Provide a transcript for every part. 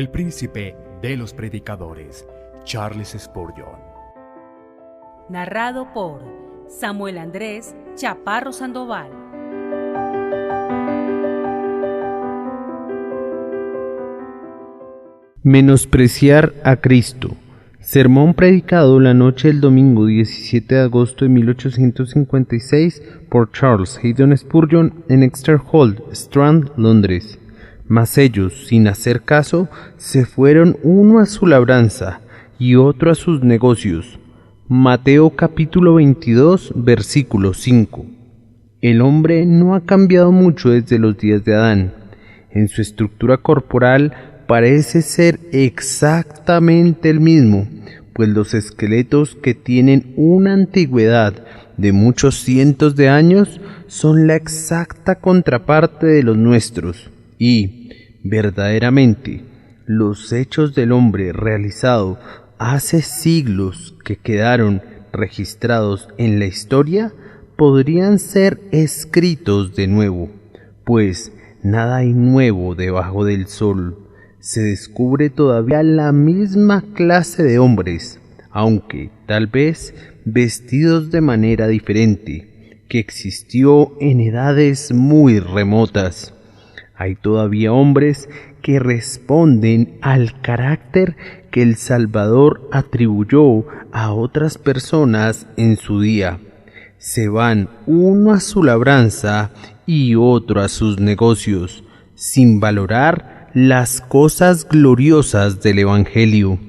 el príncipe de los predicadores, Charles Spurgeon. Narrado por Samuel Andrés Chaparro Sandoval. Menospreciar a Cristo. Sermón predicado la noche del domingo 17 de agosto de 1856 por Charles Haddon Spurgeon en Exeter Hall, Strand, Londres. Mas ellos, sin hacer caso, se fueron uno a su labranza y otro a sus negocios. Mateo capítulo 22, versículo 5. El hombre no ha cambiado mucho desde los días de Adán. En su estructura corporal parece ser exactamente el mismo, pues los esqueletos que tienen una antigüedad de muchos cientos de años son la exacta contraparte de los nuestros y, verdaderamente, los hechos del hombre realizado hace siglos que quedaron registrados en la historia podrían ser escritos de nuevo, pues nada hay nuevo debajo del sol. Se descubre todavía la misma clase de hombres, aunque tal vez vestidos de manera diferente, que existió en edades muy remotas. Hay todavía hombres que responden al carácter que el Salvador atribuyó a otras personas en su día. Se van uno a su labranza y otro a sus negocios, sin valorar las cosas gloriosas del Evangelio.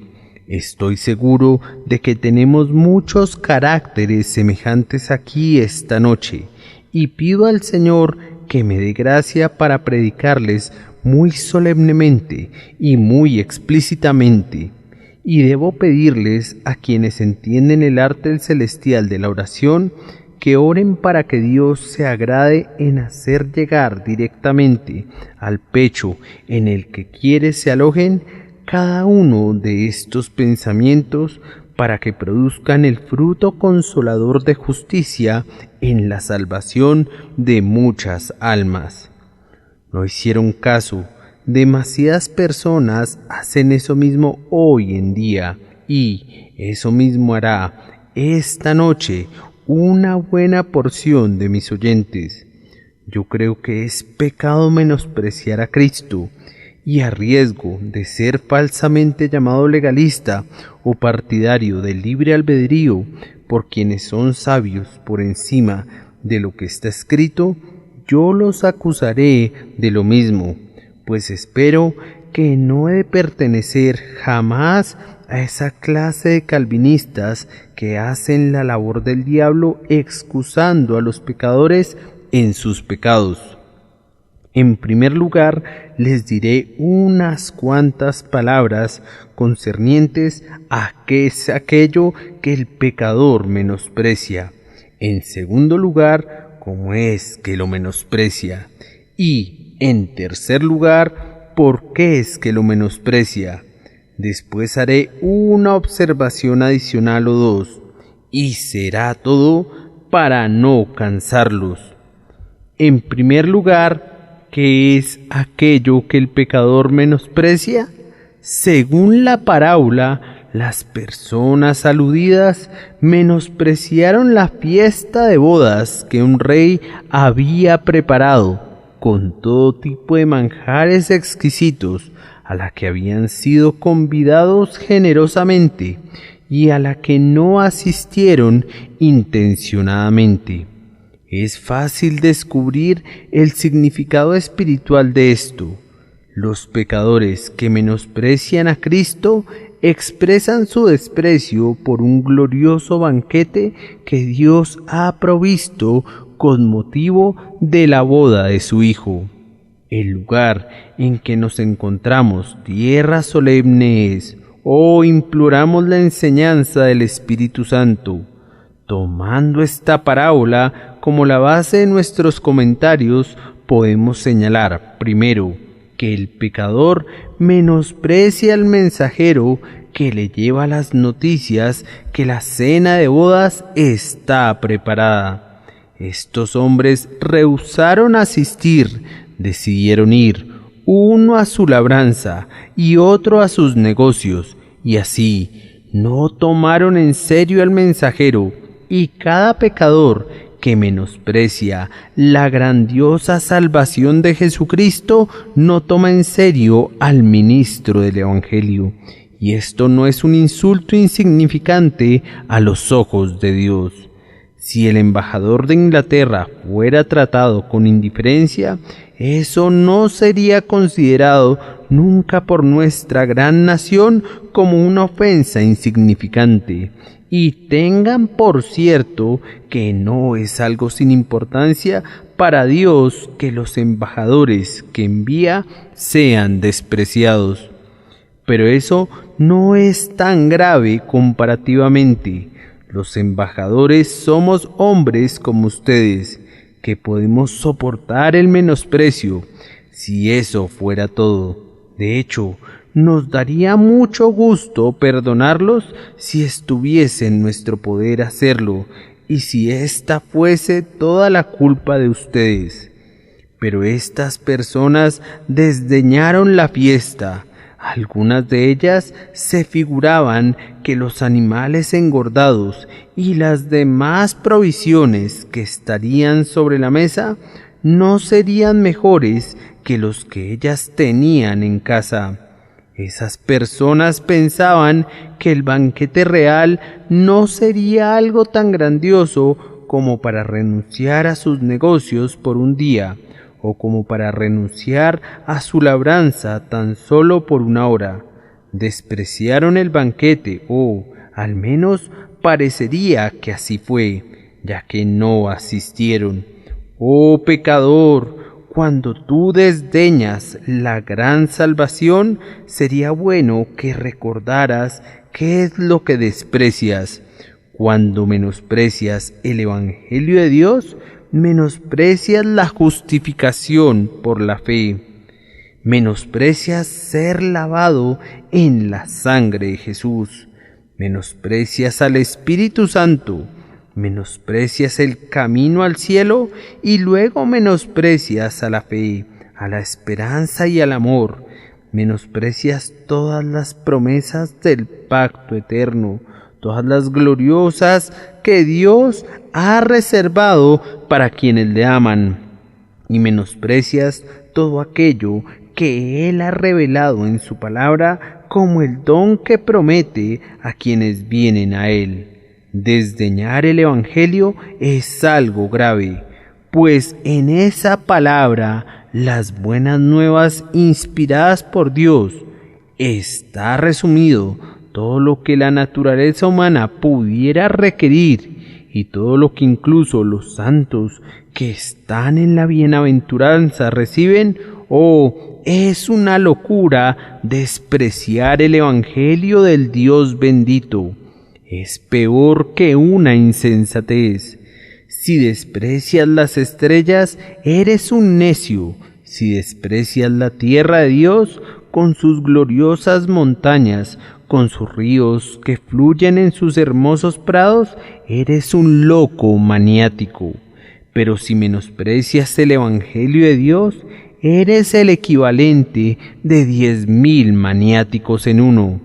Estoy seguro de que tenemos muchos caracteres semejantes aquí esta noche, y pido al Señor que me dé gracia para predicarles muy solemnemente y muy explícitamente. Y debo pedirles a quienes entienden el arte celestial de la oración que oren para que Dios se agrade en hacer llegar directamente al pecho en el que quiere se alojen cada uno de estos pensamientos para que produzcan el fruto consolador de justicia en la salvación de muchas almas. No hicieron caso. Demasiadas personas hacen eso mismo hoy en día y eso mismo hará esta noche una buena porción de mis oyentes. Yo creo que es pecado menospreciar a Cristo y a riesgo de ser falsamente llamado legalista o partidario del libre albedrío por quienes son sabios por encima de lo que está escrito, yo los acusaré de lo mismo, pues espero que no he de pertenecer jamás a esa clase de calvinistas que hacen la labor del diablo excusando a los pecadores en sus pecados. En primer lugar, les diré unas cuantas palabras concernientes a qué es aquello que el pecador menosprecia. En segundo lugar, cómo es que lo menosprecia. Y, en tercer lugar, por qué es que lo menosprecia. Después haré una observación adicional o dos, y será todo para no cansarlos. En primer lugar, ¿qué es aquello que el pecador menosprecia? Según la parábola, las personas aludidas menospreciaron la fiesta de bodas que un rey había preparado, con todo tipo de manjares exquisitos, a la que habían sido convidados generosamente y a la que no asistieron intencionadamente. Es fácil descubrir el significado espiritual de esto. Los pecadores que menosprecian a Cristo expresan su desprecio por un glorioso banquete que Dios ha provisto con motivo de la boda de su Hijo. El lugar en que nos encontramos, tierra solemne es, imploramos la enseñanza del Espíritu Santo. Tomando esta parábola como la base de nuestros comentarios, podemos señalar, primero, que el pecador menosprecia al mensajero que le lleva las noticias que la cena de bodas está preparada. Estos hombres rehusaron asistir, decidieron ir, uno a su labranza y otro a sus negocios, y así no tomaron en serio al mensajero, y cada pecador que menosprecia la grandiosa salvación de Jesucristo no toma en serio al ministro del Evangelio. Y esto no es un insulto insignificante a los ojos de Dios. Si el embajador de Inglaterra fuera tratado con indiferencia, eso no sería considerado nunca por nuestra gran nación como una ofensa insignificante. Y tengan por cierto que no es algo sin importancia para Dios que los embajadores que envía sean despreciados. Pero eso no es tan grave comparativamente. Los embajadores somos hombres como ustedes, que podemos soportar el menosprecio. Si eso fuera todo, de hecho, nos daría mucho gusto perdonarlos si estuviese en nuestro poder hacerlo, y si esta fuese toda la culpa de ustedes. Pero estas personas desdeñaron la fiesta. Algunas de ellas se figuraban que los animales engordados y las demás provisiones que estarían sobre la mesa no serían mejores que los que ellas tenían en casa. Esas personas pensaban que el banquete real no sería algo tan grandioso como para renunciar a sus negocios por un día, o como para renunciar a su labranza tan solo por una hora. Despreciaron el banquete, o al menos parecería que así fue, ya que no asistieron. Oh pecador, cuando tú desdeñas la gran salvación, sería bueno que recordaras qué es lo que desprecias. Cuando menosprecias el Evangelio de Dios, menosprecias la justificación por la fe. Menosprecias ser lavado en la sangre de Jesús. Menosprecias al Espíritu Santo. Menosprecias el camino al cielo y luego menosprecias a la fe, a la esperanza y al amor. Menosprecias todas las promesas del pacto eterno, todas las gloriosas que Dios ha reservado para quienes le aman. Y menosprecias todo aquello que Él ha revelado en su palabra como el don que promete a quienes vienen a Él. Desdeñar el Evangelio es algo grave, pues en esa palabra, las buenas nuevas inspiradas por Dios, está resumido todo lo que la naturaleza humana pudiera requerir y todo lo que incluso los santos que están en la bienaventuranza reciben. Es una locura despreciar el Evangelio del Dios bendito. Es peor que una insensatez. Si desprecias las estrellas, eres un necio. Si desprecias la tierra de Dios, con sus gloriosas montañas, con sus ríos que fluyen en sus hermosos prados, eres un loco maniático. Pero si menosprecias el Evangelio de Dios, eres el equivalente de 10,000 maniáticos en uno.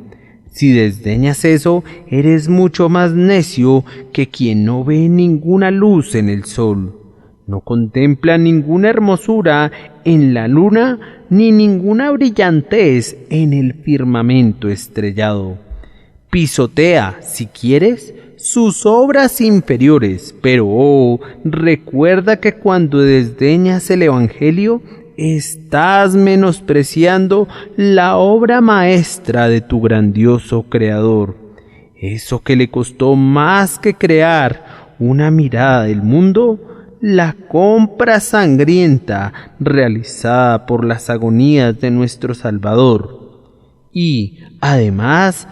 Si desdeñas eso, eres mucho más necio que quien no ve ninguna luz en el sol, no contempla ninguna hermosura en la luna, ni ninguna brillantez en el firmamento estrellado. Pisotea, si quieres, sus obras inferiores, pero recuerda que cuando desdeñas el Evangelio, estás menospreciando la obra maestra de tu grandioso Creador. Eso que le costó más que crear una mirada del mundo, la compra sangrienta realizada por las agonías de nuestro Salvador. Y, además,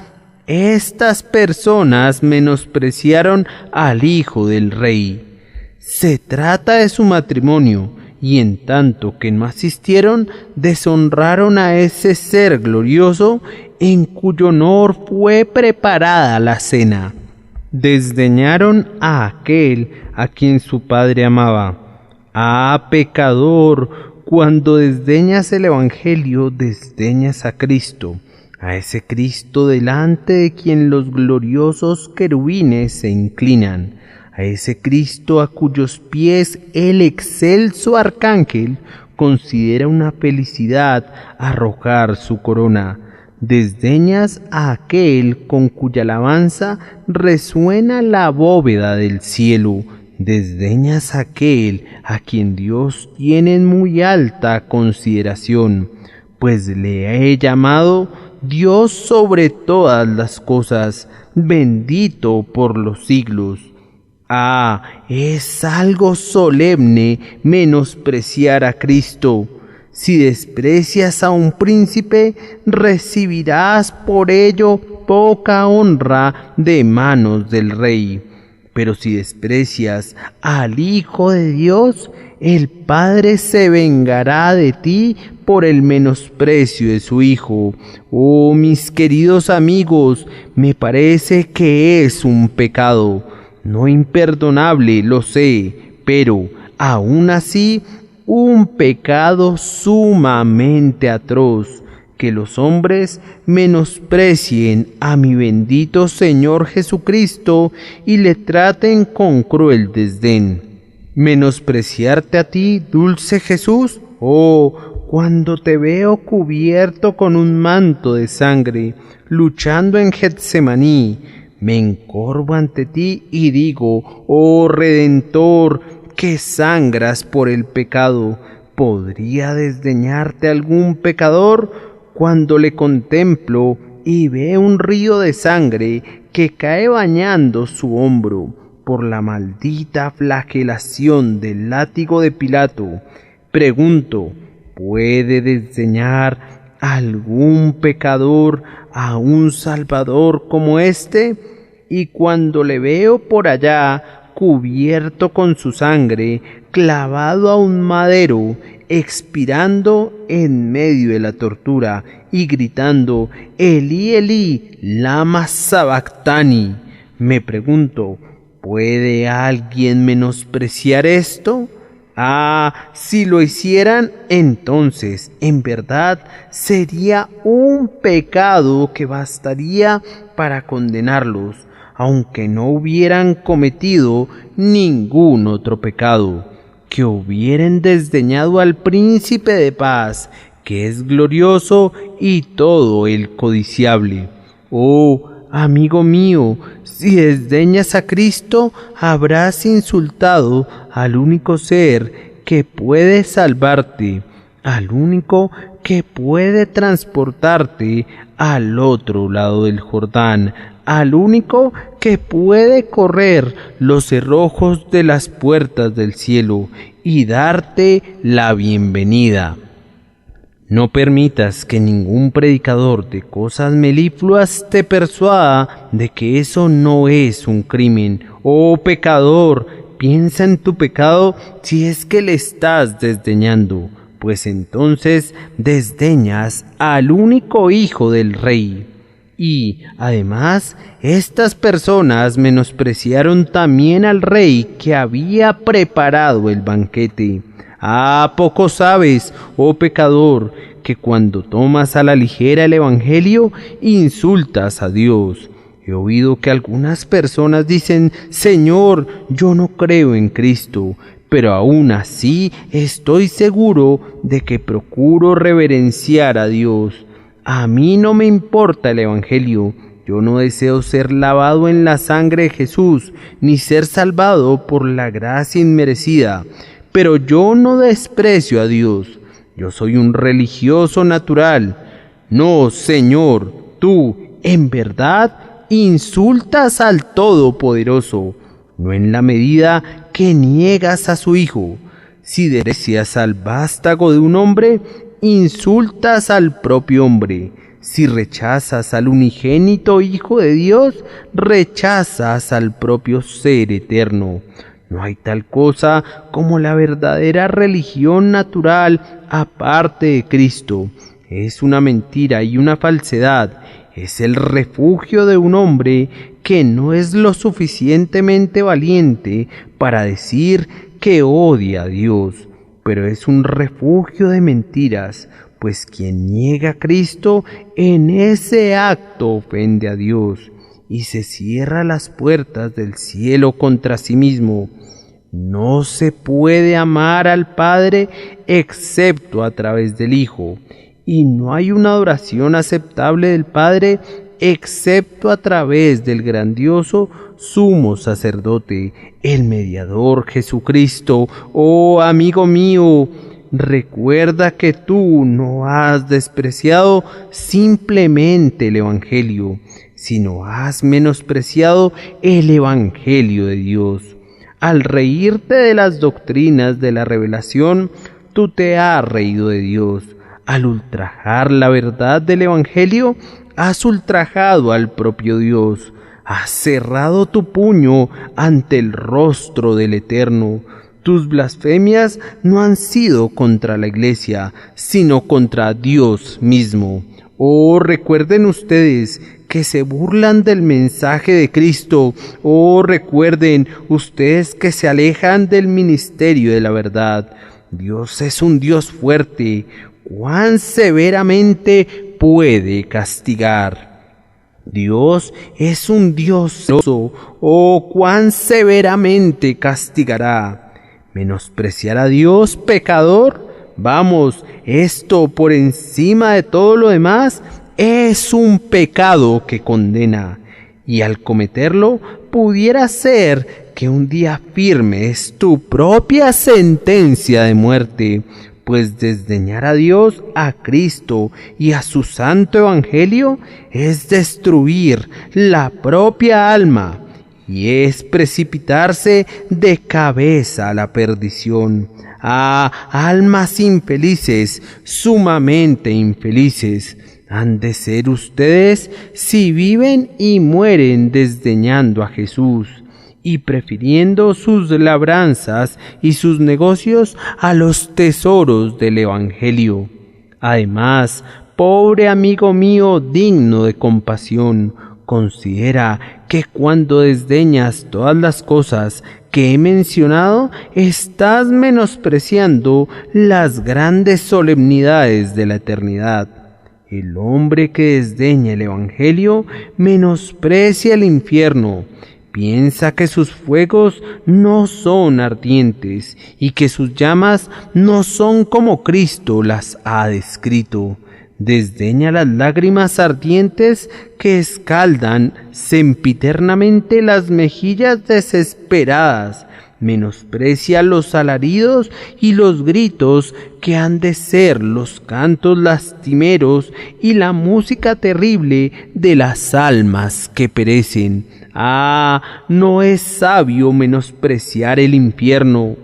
estas personas menospreciaron al Hijo del Rey. Se trata de su matrimonio, y en tanto que no asistieron, deshonraron a ese ser glorioso en cuyo honor fue preparada la cena. Desdeñaron a aquel a quien su padre amaba. Ah, pecador, Cuando desdeñas el Evangelio, desdeñas a Cristo, a ese Cristo delante de quien los gloriosos querubines se inclinan, a ese Cristo a cuyos pies el excelso arcángel considera una felicidad arrojar su corona. Desdeñas a aquel con cuya alabanza resuena la bóveda del cielo. Desdeñas a aquel a quien Dios tiene en muy alta consideración, pues le he llamado Dios sobre todas las cosas, bendito por los siglos. Ah, es algo solemne menospreciar a Cristo. Si desprecias a un príncipe, recibirás por ello poca honra de manos del rey. Pero si desprecias al Hijo de Dios, el Padre se vengará de ti por el menosprecio de su Hijo. Oh, mis queridos amigos, me parece que es un pecado, no imperdonable, lo sé, pero aún así un pecado sumamente atroz, que los hombres menosprecien a mi bendito Señor Jesucristo y le traten con cruel desdén. ¿Menospreciarte a ti, dulce Jesús? Oh, cuando te veo cubierto con un manto de sangre, luchando en Getsemaní, me encorvo ante ti y digo, oh Redentor, que sangras por el pecado, ¿podría desdeñarte algún pecador? Cuando le contemplo y veo un río de sangre que cae bañando su hombro por la maldita flagelación del látigo de Pilato, pregunto, ¿puede desdeñar algún pecador a un Salvador como este? Y cuando le veo por allá, cubierto con su sangre, clavado a un madero, expirando en medio de la tortura y gritando, Elí, Elí, lama sabactani, me pregunto, ¿puede alguien menospreciar esto? Ah, si lo hicieran, entonces, en verdad, sería un pecado que bastaría para condenarlos, aunque no hubieran cometido ningún otro pecado, que hubieran desdeñado al príncipe de paz, que es glorioso y todo el codiciable. Oh, amigo mío, si desdeñas a Cristo, habrás insultado al único ser que puede salvarte, al único que puede transportarte al otro lado del Jordán, al único que puede correr los cerrojos de las puertas del cielo y darte la bienvenida. No permitas que ningún predicador de cosas melifluas te persuada de que eso no es un crimen. Oh pecador, piensa en tu pecado si es que le estás desdeñando, pues entonces desdeñas al único Hijo del Rey. Y, además, estas personas menospreciaron también al rey que había preparado el banquete. Ah, poco sabes, oh pecador, que cuando tomas a la ligera el Evangelio, insultas a Dios. He oído que algunas personas dicen, Señor, yo no creo en Cristo, pero aún así estoy seguro de que procuro reverenciar a Dios. A mí no me importa el Evangelio, yo no deseo ser lavado en la sangre de Jesús, ni ser salvado por la gracia inmerecida, pero yo no desprecio a Dios, yo soy un religioso natural. No, Señor, tú, en verdad, insultas al Todopoderoso, no en la medida que niegas a su Hijo. Si desprecias al vástago de un hombre, insultas al propio hombre. Si rechazas al unigénito Hijo de Dios, rechazas al propio Ser eterno. No hay tal cosa como la verdadera religión natural aparte de Cristo. Es una mentira y una falsedad. Es el refugio de un hombre que no es lo suficientemente valiente para decir que odia a Dios. pero es un refugio de mentiras, pues quien niega a Cristo en ese acto ofende a Dios y se cierra las puertas del cielo contra sí mismo. No se puede amar al Padre excepto a través del Hijo, y no hay una adoración aceptable del Padre excepto a través del grandioso sumo sacerdote, el mediador Jesucristo. Oh amigo mío, recuerda que tú no has despreciado simplemente el Evangelio, sino has menospreciado el Evangelio de Dios. Al reírte de las doctrinas de la revelación, tú te has reído de Dios. Al ultrajar la verdad del Evangelio, has ultrajado al propio Dios. Has cerrado tu puño ante el rostro del Eterno. Tus blasfemias no han sido contra la Iglesia, sino contra Dios mismo. Oh, recuerden ustedes que se burlan del mensaje de Cristo. Oh, recuerden ustedes que se alejan del ministerio de la verdad. Dios es un Dios fuerte. ¿Cuán severamente puede castigar? Dios es un Dios celoso. Oh, cuán severamente castigará. ¿Menospreciar a Dios, pecador? Vamos, esto por encima de todo lo demás es un pecado que condena, y al cometerlo pudiera ser que un día firmes tu propia sentencia de muerte, pues desdeñar a Dios, a Cristo y a su santo evangelio es destruir la propia alma y es precipitarse de cabeza a la perdición. Ah, almas infelices, sumamente infelices, han de ser ustedes si viven y mueren desdeñando a Jesús y prefiriendo sus labranzas y sus negocios a los tesoros del Evangelio. Además, pobre amigo mío digno de compasión, considera que cuando desdeñas todas las cosas que he mencionado, estás menospreciando las grandes solemnidades de la eternidad. El hombre que desdeña el Evangelio menosprecia el infierno, piensa que sus fuegos no son ardientes y que sus llamas no son como Cristo las ha descrito. Desdeña las lágrimas ardientes que escaldan sempiternamente las mejillas desesperadas, menosprecia los alaridos y los gritos que han de ser los cantos lastimeros y la música terrible de las almas que perecen. Ah, no es sabio menospreciar el infierno.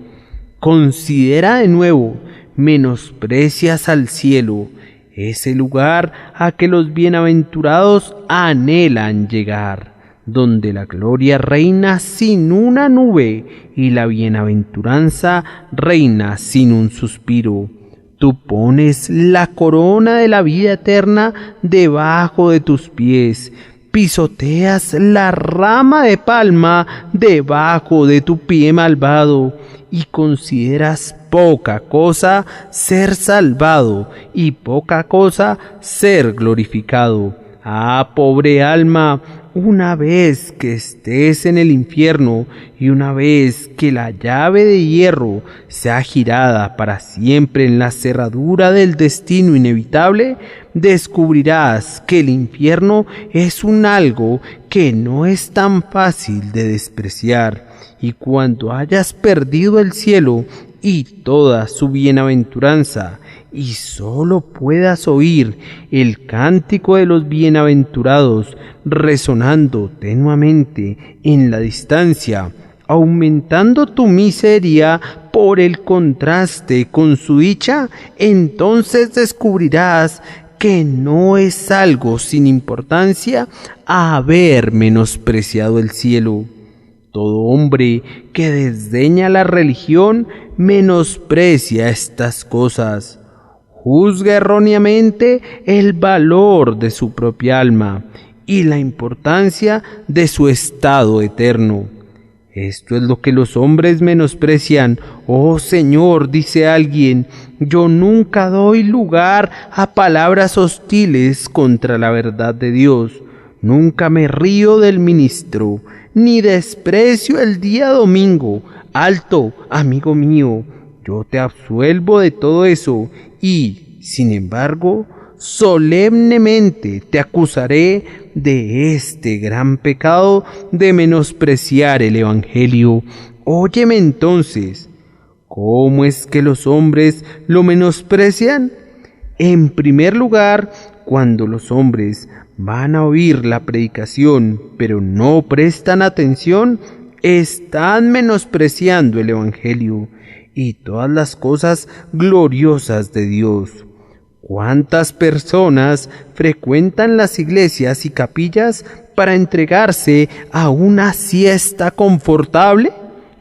Considera de nuevo, menosprecias al cielo, ese lugar a que los bienaventurados anhelan llegar, donde la gloria reina sin una nube y la bienaventuranza reina sin un suspiro. Tú pones la corona de la vida eterna debajo de tus pies, pisoteas la rama de palma debajo de tu pie malvado y consideras poca cosa ser salvado y poca cosa ser glorificado. Ah, pobre alma, una vez que estés en el infierno y una vez que la llave de hierro sea girada para siempre en la cerradura del destino inevitable, descubrirás que el infierno es un algo que no es tan fácil de despreciar, y cuando hayas perdido el cielo y toda su bienaventuranza, y sólo puedas oír el cántico de los bienaventurados resonando tenuamente en la distancia, aumentando tu miseria por el contraste con su dicha, entonces descubrirás que no es algo sin importancia haber menospreciado el cielo. Todo hombre que desdeña la religión menosprecia estas cosas. Juzga erróneamente el valor de su propia alma y la importancia de su estado eterno. Esto es lo que los hombres menosprecian. Oh Señor, dice alguien, yo nunca doy lugar a palabras hostiles contra la verdad de Dios. Nunca me río del ministro, ni desprecio el día domingo. Alto, amigo mío, yo te absuelvo de todo eso y, sin embargo, solemnemente te acusaré de este gran pecado de menospreciar el Evangelio. Óyeme entonces, ¿cómo es que los hombres lo menosprecian? En primer lugar, cuando los hombres van a oír la predicación, pero no prestan atención, están menospreciando el Evangelio y todas las cosas gloriosas de Dios. ¿Cuántas personas frecuentan las iglesias y capillas para entregarse a una siesta confortable?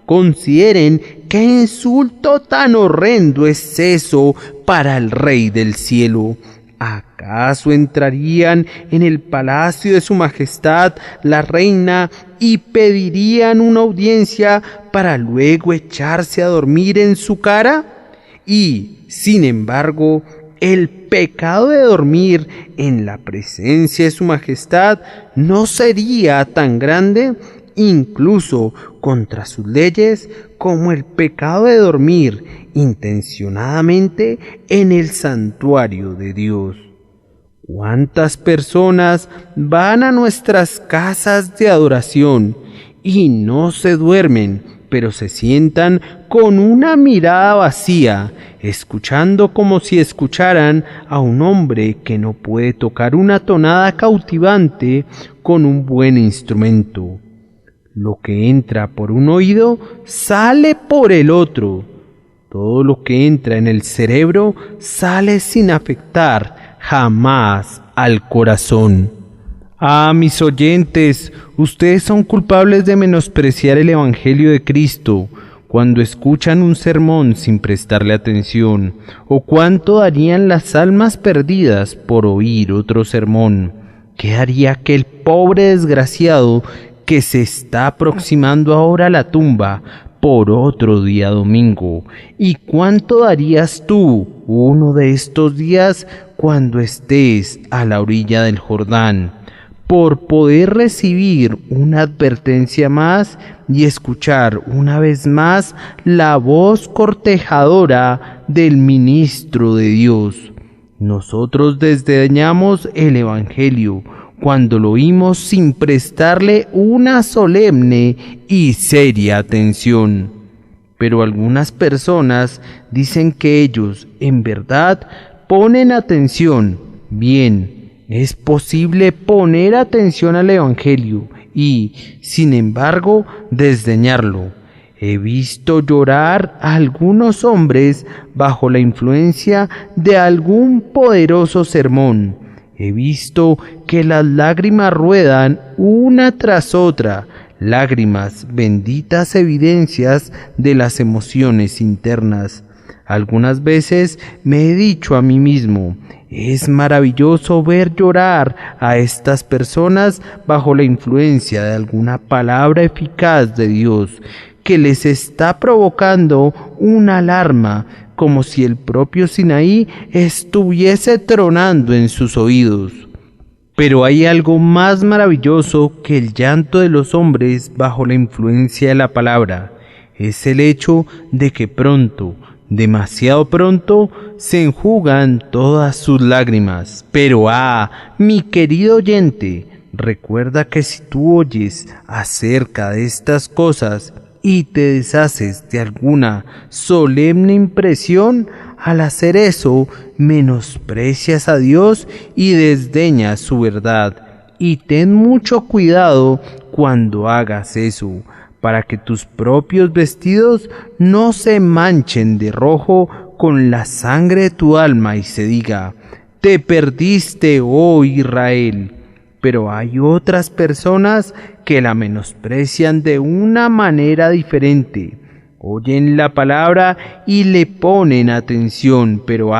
Consideren qué insulto tan horrendo es eso para el Rey del cielo. ¿Acaso entrarían en el palacio de su majestad la reina y pedirían una audiencia para luego echarse a dormir en su cara? Y, sin embargo, el pecado de dormir en la presencia de su majestad no sería tan grande, incluso contra sus leyes, como el pecado de dormir intencionadamente en el santuario de Dios. ¿Cuántas personas van a nuestras casas de adoración y no se duermen, pero se sientan con una mirada vacía, escuchando como si escucharan a un hombre que no puede tocar una tonada cautivante con un buen instrumento? Lo que entra por un oído sale por el otro. Todo lo que entra en el cerebro sale sin afectar jamás al corazón. Ah, mis oyentes, ustedes son culpables de menospreciar el Evangelio de Cristo cuando escuchan un sermón sin prestarle atención, o cuánto darían las almas perdidas por oír otro sermón. ¿Qué haría aquel pobre desgraciado que se está aproximando ahora a la tumba por otro día domingo? ¿Y cuánto darías tú uno de estos días cuando estés a la orilla del Jordán, por poder recibir una advertencia más y escuchar una vez más la voz cortejadora del ministro de Dios? Nosotros desdeñamos el Evangelio cuando lo oímos sin prestarle una solemne y seria atención. Pero algunas personas dicen que ellos, en verdad, ponen atención. Bien, es posible poner atención al Evangelio y, sin embargo, desdeñarlo. He visto llorar a algunos hombres bajo la influencia de algún poderoso sermón. He visto que las lágrimas ruedan una tras otra, lágrimas, benditas evidencias de las emociones internas. Algunas veces me he dicho a mí mismo, es maravilloso ver llorar a estas personas bajo la influencia de alguna palabra eficaz de Dios, que les está provocando una alarma, como si el propio Sinaí estuviese tronando en sus oídos. Pero hay algo más maravilloso que el llanto de los hombres bajo la influencia de la palabra. Es el hecho de que pronto, demasiado pronto, se enjugan todas sus lágrimas. Pero mi querido oyente, recuerda que si tú oyes acerca de estas cosas y te deshaces de alguna solemne impresión, al hacer eso menosprecias a Dios y desdeñas su verdad. Y ten mucho cuidado cuando hagas eso, para que tus propios vestidos no se manchen de rojo con la sangre de tu alma y se diga, te perdiste, oh Israel. Pero hay otras personas que la menosprecian de una manera diferente. Oyen la palabra y le ponen atención, pero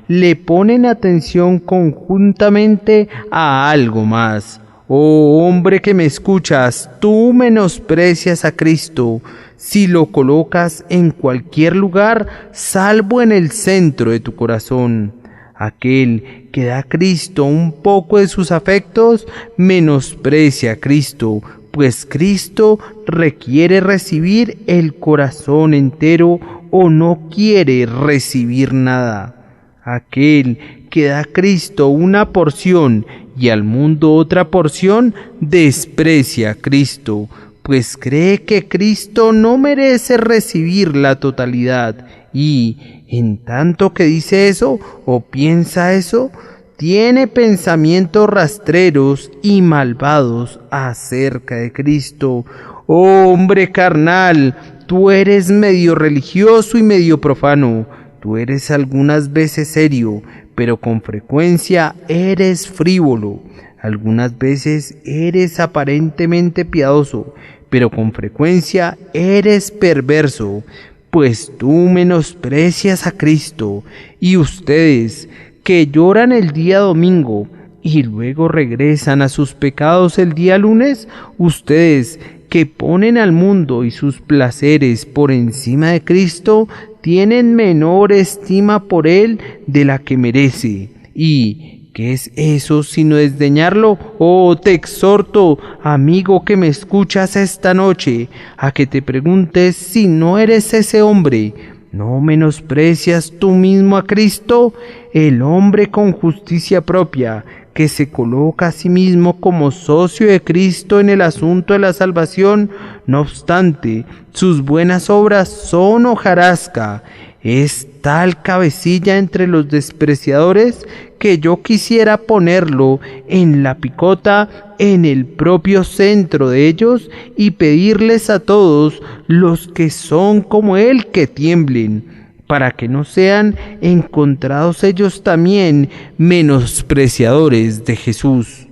le ponen atención conjuntamente a algo más. Oh hombre que me escuchas, tú menosprecias a Cristo si lo colocas en cualquier lugar, salvo en el centro de tu corazón. Aquel que da a Cristo un poco de sus afectos, menosprecia a Cristo, pues Cristo requiere recibir el corazón entero o no quiere recibir nada. Aquel que da a Cristo una porción y al mundo otra porción, desprecia a Cristo, pues cree que Cristo no merece recibir la totalidad y, en tanto que dice eso o piensa eso, tiene pensamientos rastreros y malvados acerca de Cristo. Oh hombre carnal, tú eres medio religioso y medio profano, tú eres algunas veces serio, pero con frecuencia eres frívolo. Algunas veces eres aparentemente piadoso, pero con frecuencia eres perverso, pues tú menosprecias a Cristo. Y ustedes, que lloran el día domingo y luego regresan a sus pecados el día lunes, ustedes que ponen al mundo y sus placeres por encima de Cristo, tienen menor estima por Él de la que merece. ¿Y qué es eso sino desdeñarlo? Oh, te exhorto, amigo que me escuchas esta noche, a que te preguntes si no eres ese hombre. ¿No menosprecias tú mismo a Cristo, el hombre con justicia propia, que se coloca a sí mismo como socio de Cristo en el asunto de la salvación? No obstante, sus buenas obras son hojarasca. Es tal cabecilla entre los despreciadores que yo quisiera ponerlo en la picota en el propio centro de ellos y pedirles a todos los que son como él que tiemblen, para que no sean encontrados ellos también menospreciadores de Jesús.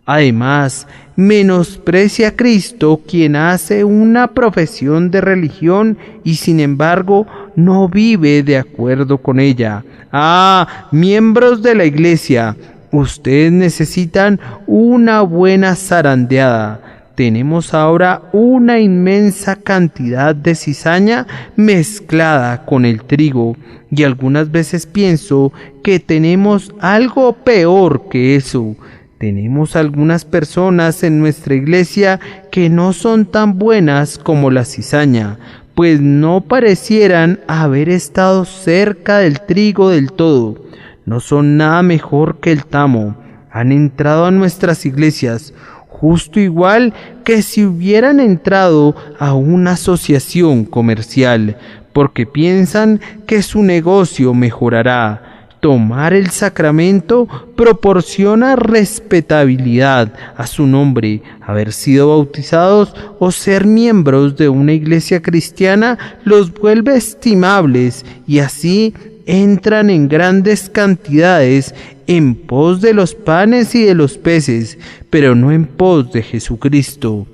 Además, menosprecia a Cristo quien hace una profesión de religión y sin embargo no vive de acuerdo con ella. Ah, miembros de la iglesia, ustedes necesitan una buena zarandeada. Tenemos ahora una inmensa cantidad de cizaña mezclada con el trigo, y algunas veces pienso que tenemos algo peor que eso. Tenemos algunas personas en nuestra iglesia que no son tan buenas como la cizaña, pues no parecieran haber estado cerca del trigo del todo. No son nada mejor que el tamo. Han entrado a nuestras iglesias justo igual que si hubieran entrado a una asociación comercial, porque piensan que su negocio mejorará. Tomar el sacramento proporciona respetabilidad a su nombre. Haber sido bautizados o ser miembros de una iglesia cristiana los vuelve estimables y así entran en grandes cantidades en pos de los panes y de los peces, pero no en pos de Jesucristo.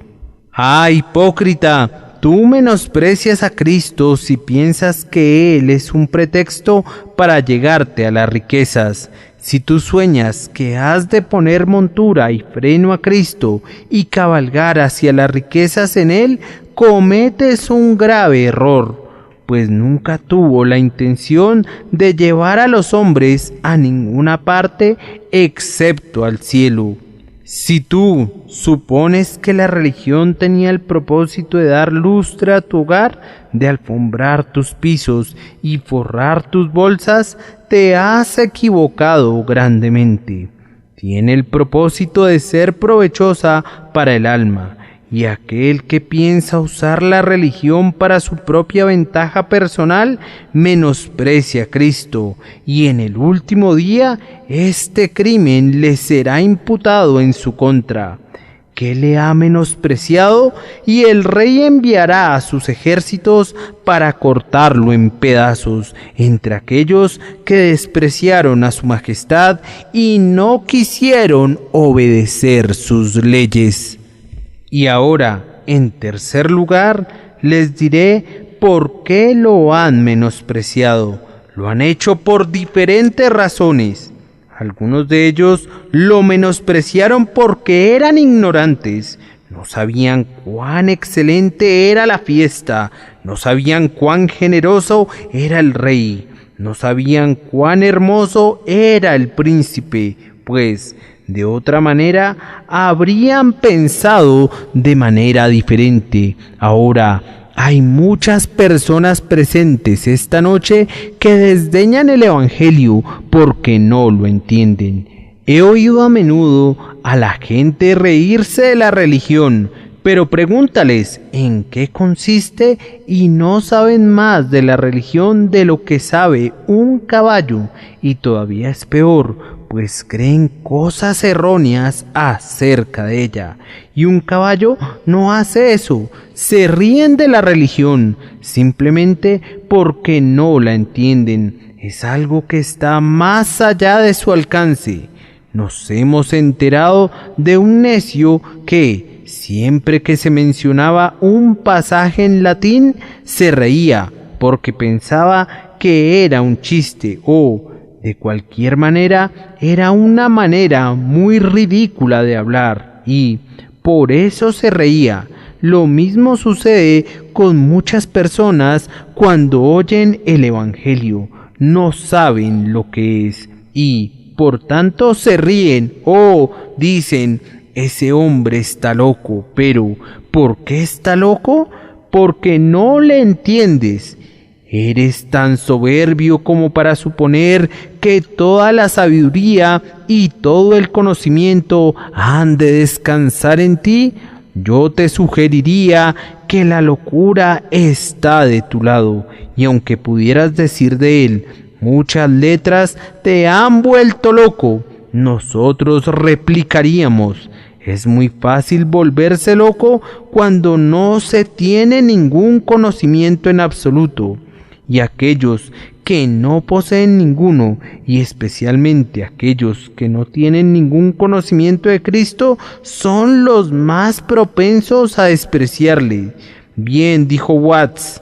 ¡Ah, hipócrita! Tú menosprecias a Cristo si piensas que Él es un pretexto para llegarte a las riquezas. Si tú sueñas que has de poner montura y freno a Cristo y cabalgar hacia las riquezas en Él, cometes un grave error, pues nunca tuvo la intención de llevar a los hombres a ninguna parte excepto al cielo. Si tú supones que la religión tenía el propósito de dar lustre a tu hogar, de alfombrar tus pisos y forrar tus bolsas, te has equivocado grandemente. Tiene el propósito de ser provechosa para el alma, y aquel que piensa usar la religión para su propia ventaja personal, menosprecia a Cristo, y en el último día este crimen le será imputado en su contra. Que le ha menospreciado, y el rey enviará a sus ejércitos para cortarlo en pedazos entre aquellos que despreciaron a su majestad y no quisieron obedecer sus leyes. Y ahora, en tercer lugar, les diré por qué lo han menospreciado. Lo han hecho por diferentes razones. Algunos de ellos lo menospreciaron porque eran ignorantes. No sabían cuán excelente era la fiesta, no sabían cuán generoso era el rey, no sabían cuán hermoso era el príncipe, pues de otra manera habrían pensado de manera diferente. Ahora hay muchas personas presentes esta noche que desdeñan el Evangelio porque no lo entienden. He oído a menudo a la gente reírse de la religión, pero pregúntales en qué consiste y no saben más de la religión de lo que sabe un caballo, y todavía es peor, pues creen cosas erróneas acerca de ella. Y un caballo no hace eso, se ríen de la religión simplemente porque no la entienden. Es algo que está más allá de su alcance. Nos hemos enterado de un necio que, siempre que se mencionaba un pasaje en latín, se reía porque pensaba que era un chiste o, de cualquier manera, era una manera muy ridícula de hablar y por eso se reía. Lo mismo sucede con muchas personas cuando oyen el Evangelio. No saben lo que es y por tanto se ríen o dicen, ese hombre está loco. Pero, ¿por qué está loco? Porque no le entiendes. ¿Eres tan soberbio como para suponer que toda la sabiduría y todo el conocimiento han de descansar en ti? Yo te sugeriría que la locura está de tu lado, y aunque pudieras decir de él, muchas letras te han vuelto loco, nosotros replicaríamos, es muy fácil volverse loco cuando no se tiene ningún conocimiento en absoluto, y aquellos que no poseen ninguno, y especialmente aquellos que no tienen ningún conocimiento de Cristo, son los más propensos a despreciarle. Bien, dijo Watts,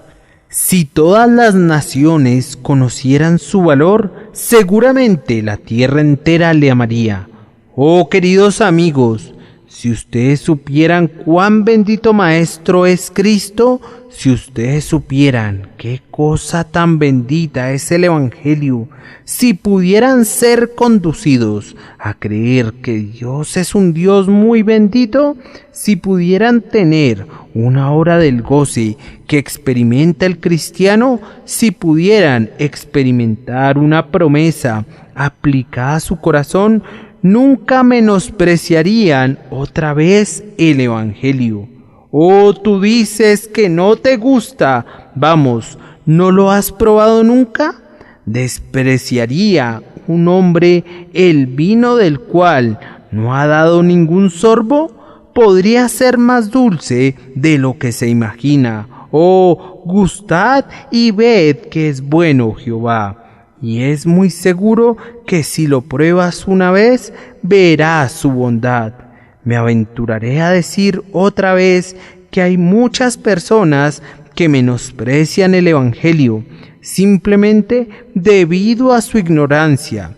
si todas las naciones conocieran su valor, seguramente la tierra entera le amaría. Oh, queridos amigos, si ustedes supieran cuán bendito Maestro es Cristo, si ustedes supieran qué cosa tan bendita es el Evangelio, si pudieran ser conducidos a creer que Dios es un Dios muy bendito, si pudieran tener una hora del goce que experimenta el cristiano, si pudieran experimentar una promesa aplicada a su corazón, nunca menospreciarían otra vez el Evangelio. Oh, tú dices que no te gusta. Vamos, ¿no lo has probado nunca? ¿Despreciaría un hombre el vino del cual no ha dado ningún sorbo? Podría ser más dulce de lo que se imagina. Oh, gustad y ved que es bueno Jehová. Y es muy seguro que si lo pruebas una vez, verás su bondad. Me aventuraré a decir otra vez que hay muchas personas que menosprecian el Evangelio simplemente debido a su ignorancia.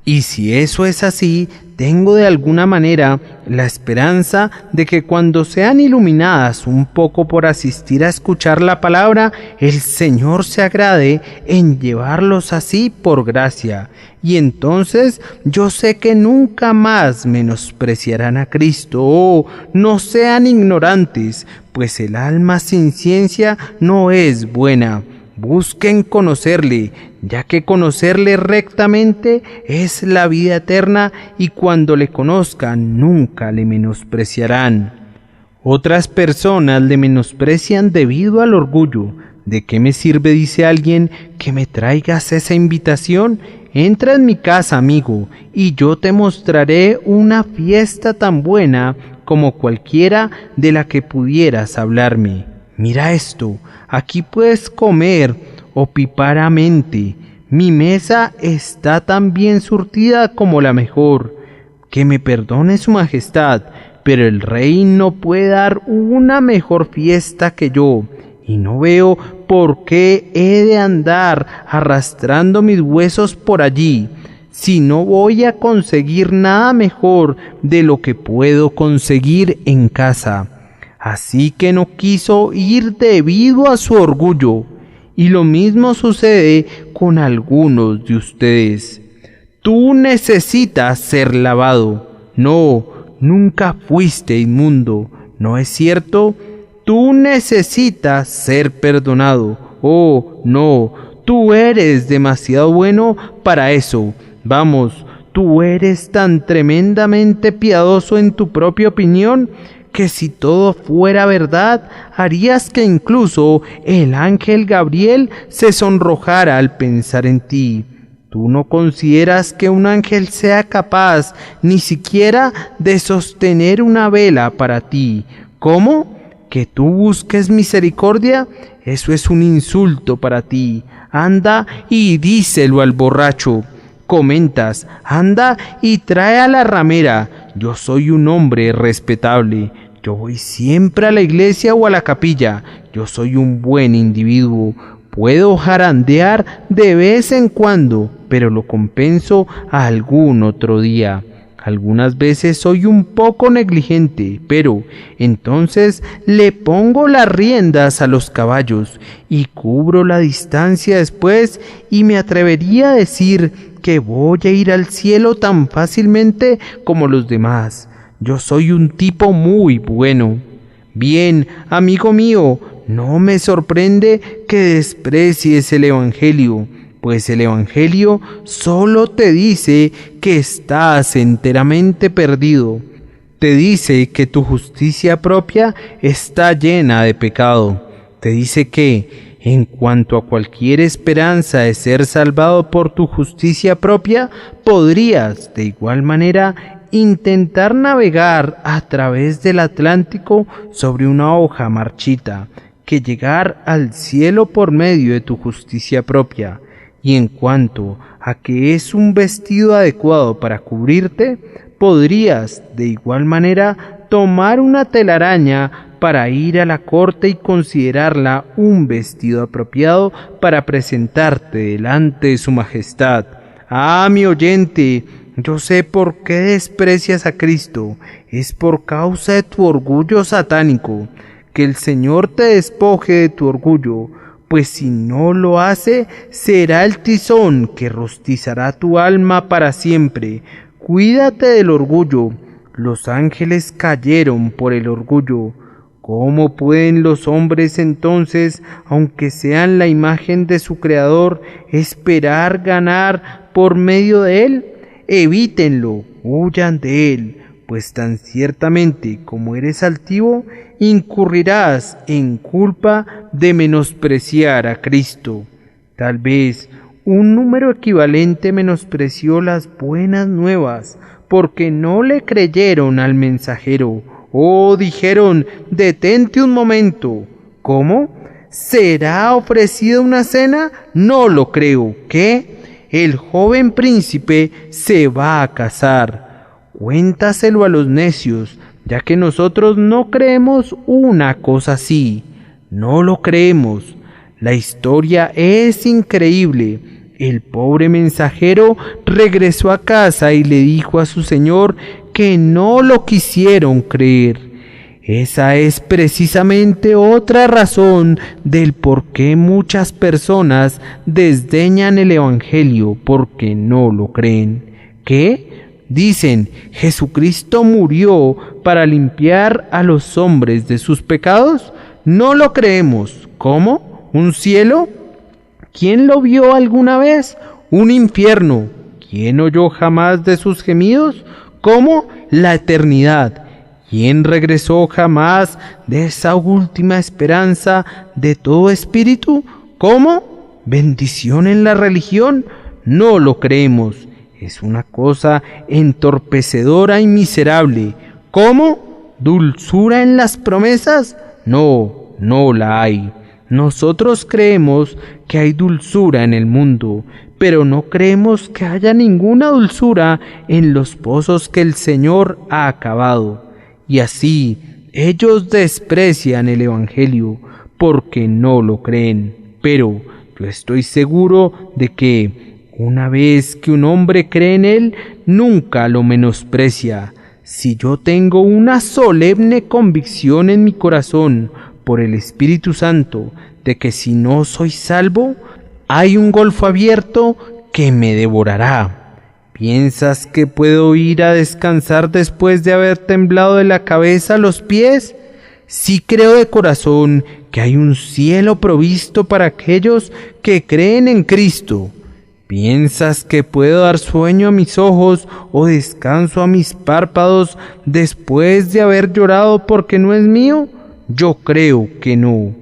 Y si eso es así, tengo de alguna manera la esperanza de que cuando sean iluminadas un poco por asistir a escuchar la palabra, el Señor se agrade en llevarlos así por gracia. Y entonces yo sé que nunca más menospreciarán a Cristo. Oh, no sean ignorantes, pues el alma sin ciencia no es buena. Busquen conocerle, ya que conocerle rectamente es la vida eterna, y cuando le conozcan nunca le menospreciarán. Otras personas le menosprecian debido al orgullo. ¿De qué me sirve, dice alguien, que me traigas esa invitación? Entra en mi casa, amigo, y yo te mostraré una fiesta tan buena como cualquiera de la que pudieras hablarme. Mira esto, aquí puedes comer opíparamente. Mi mesa está tan bien surtida como la mejor. Que me perdone su majestad, pero el rey no puede dar una mejor fiesta que yo, y no veo por qué he de andar arrastrando mis huesos por allí. si no voy a conseguir nada mejor de lo que puedo conseguir en casa? Así que no quiso ir debido a su orgullo. Y lo mismo sucede con algunos de ustedes. Tú necesitas ser lavado. No, nunca fuiste inmundo. ¿No es cierto? Tú necesitas ser perdonado. Oh, no, tú eres demasiado bueno para eso. Vamos, tú eres tan tremendamente piadoso en tu propia opinión que si todo fuera verdad, harías que incluso el ángel Gabriel se sonrojara al pensar en ti. Tú no consideras que un ángel sea capaz ni siquiera de sostener una vela para ti. ¿Cómo? ¿Que tú busques misericordia? Eso es un insulto para ti. Anda y díselo al borracho. Comentas, anda y trae a la ramera. Yo soy un hombre respetable. Yo voy siempre a la iglesia o a la capilla. Yo soy un buen individuo. Puedo jarandear de vez en cuando, pero lo compenso a algún otro día. Algunas veces soy un poco negligente, pero entonces le pongo las riendas a los caballos y cubro la distancia después, y me atrevería a decir que voy a ir al cielo tan fácilmente como los demás. Yo soy un tipo muy bueno. Bien, amigo mío, no me sorprende que desprecies el Evangelio, pues el Evangelio solo te dice que estás enteramente perdido. Te dice que tu justicia propia está llena de pecado. Te dice que, en cuanto a cualquier esperanza de ser salvado por tu justicia propia, podrías, de igual manera, intentar navegar a través del Atlántico sobre una hoja marchita, que llegar al cielo por medio de tu justicia propia. Y en cuanto a que es un vestido adecuado para cubrirte, podrías de igual manera tomar una telaraña para ir a la corte y considerarla un vestido apropiado para presentarte delante de su majestad. Ah, mi oyente, yo sé por qué desprecias a Cristo. Es por causa de tu orgullo satánico. Que el Señor te despoje de tu orgullo, pues si no lo hace, será el tizón que rostizará tu alma para siempre. Cuídate del orgullo. Los ángeles cayeron por el orgullo. ¿Cómo pueden los hombres entonces, aunque sean la imagen de su Creador, esperar ganar por medio de él? Evítenlo, huyan de él, pues tan ciertamente como eres altivo, incurrirás en culpa de menospreciar a Cristo. Tal vez un número equivalente menospreció las buenas nuevas, porque no le creyeron al mensajero, o dijeron, detente un momento. ¿Cómo? ¿Será ofrecida una cena? No lo creo. ¿Qué? El joven príncipe se va a casar. Cuéntaselo a los necios, ya que nosotros no creemos una cosa así. No lo creemos. La historia es increíble. El pobre mensajero regresó a casa y le dijo a su señor que no lo quisieron creer. Esa es precisamente otra razón del por qué muchas personas desdeñan el Evangelio, porque no lo creen. ¿Qué? Dicen, Jesucristo murió para limpiar a los hombres de sus pecados. No lo creemos. ¿Cómo? ¿Un cielo? ¿Quién lo vio alguna vez? ¿Un infierno? ¿Quién oyó jamás de sus gemidos? ¿Cómo? La eternidad. ¿Quién regresó jamás de esa última esperanza de todo espíritu? ¿Cómo? ¿Bendición en la religión? No lo creemos. Es una cosa entorpecedora y miserable. ¿Cómo? ¿Dulzura en las promesas? No, no la hay. Nosotros creemos que hay dulzura en el mundo, pero no creemos que haya ninguna dulzura en los pozos que el Señor ha acabado. Y así, ellos desprecian el Evangelio porque no lo creen. Pero yo estoy seguro de que Una vez que un hombre cree en él, nunca lo menosprecia. Si yo tengo una solemne convicción en mi corazón por el Espíritu Santo de que si no soy salvo, hay un golfo abierto que me devorará. ¿Piensas que puedo ir a descansar después de haber temblado de la cabeza a los pies? Sí creo de corazón que hay un cielo provisto para aquellos que creen en Cristo. ¿Piensas que puedo dar sueño a mis ojos o descanso a mis párpados después de haber llorado porque no es mío? Yo creo que no.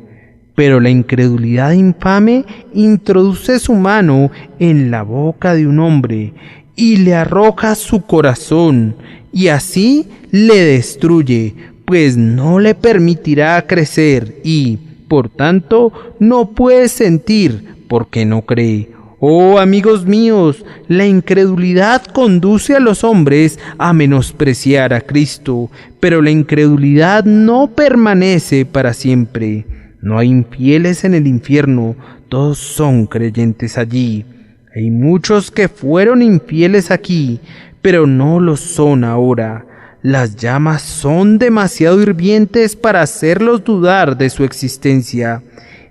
Pero la incredulidad infame introduce su mano en la boca de un hombre y le arroja su corazón, y así le destruye, pues no le permitirá crecer y, por tanto, no puede sentir porque no cree. Oh, amigos míos, la incredulidad conduce a los hombres a menospreciar a Cristo, pero la incredulidad no permanece para siempre. No hay infieles en el infierno, todos son creyentes allí. Hay muchos que fueron infieles aquí, pero no lo son ahora. Las llamas son demasiado hirvientes para hacerlos dudar de su existencia.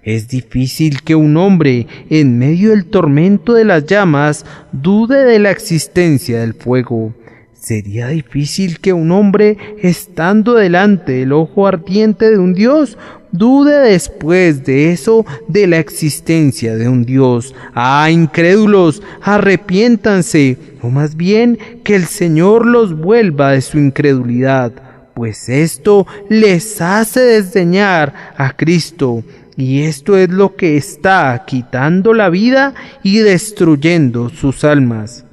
Es difícil que un hombre, en medio del tormento de las llamas, dude de la existencia del fuego. Sería difícil que un hombre, estando delante del ojo ardiente de un Dios, dude después de eso de la existencia de un Dios. ¡Ah, incrédulos! Arrepiéntanse, o más bien que el Señor los vuelva de su incredulidad, pues esto les hace desdeñar a Cristo. Y esto es lo que está quitando la vida y destruyendo sus almas.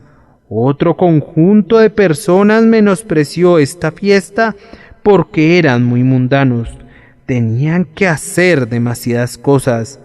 Otro conjunto de personas menospreció esta fiesta porque eran muy mundanos. Tenían que hacer demasiadas cosas.